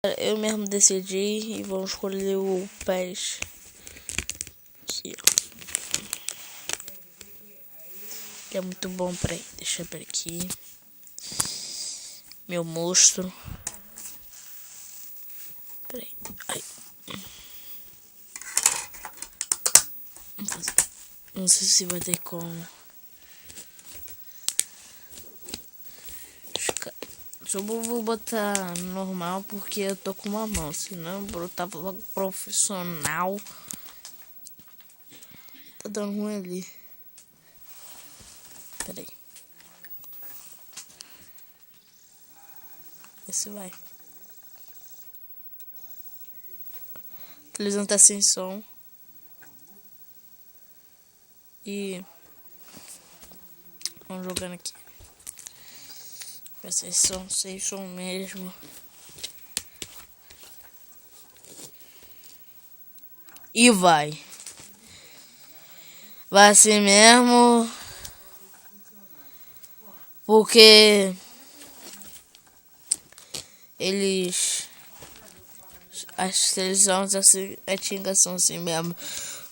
Eu mesmo decidi e vamos escolher o PES. Aqui, ó. Ele é muito bom, peraí. Deixa eu ver aqui. Meu monstro. Peraí. Ai. Não sei se vai ter como. Só vou botar normal porque eu tô com uma mão. Senão eu botava logo profissional. Tá dando ruim ali. Peraí. Esse vai. A televisão tá sem som. E vamos jogando aqui. Sem som mesmo. E vai. Vai assim mesmo. Porque eles... As televisões assim, são assim mesmo.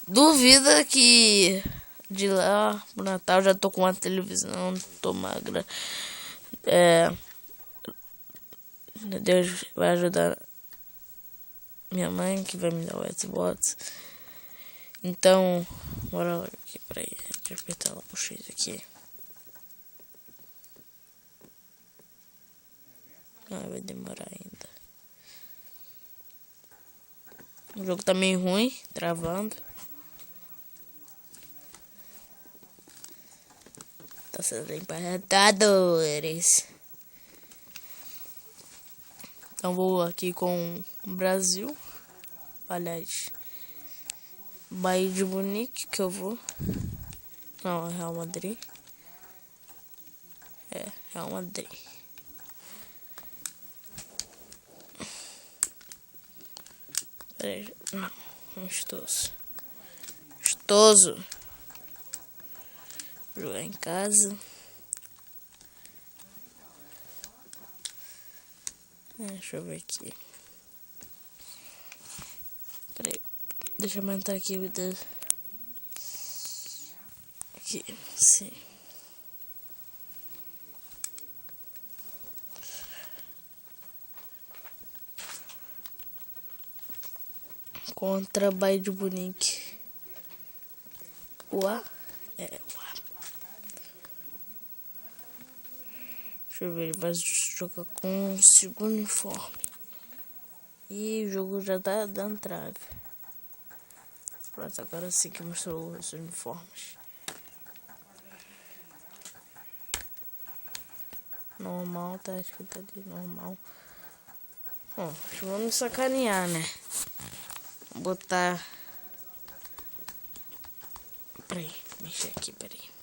Duvida que de lá pro Natal já tô com uma televisão, tô magra. Deus vai ajudar minha mãe que vai me dar o Xbox. Então, bora lá aqui, peraí, deixa eu apertar lá pro X aqui. Vai demorar ainda. O jogo tá meio ruim, travando. Tá sendo empatadores. Então vou aqui com o Brasil. Aliás, Bayern de Munique que eu vou. Não, Real Madrid. Real Madrid. Peraí, não, amistoso. Jogar em casa. Deixa eu ver aqui. Peraí. Deixa eu aumentar aqui. Aqui, sim. Contra Bayern de Munique. O A? O A. Deixa eu ver, ele vai jogar com o segundo uniforme. E o jogo já tá dando trave. Pronto, agora sim que mostrou os uniformes. Normal, tá escrito ali, normal. Bom, vamos sacanear, né? Vou botar... Peraí, mexer aqui, peraí.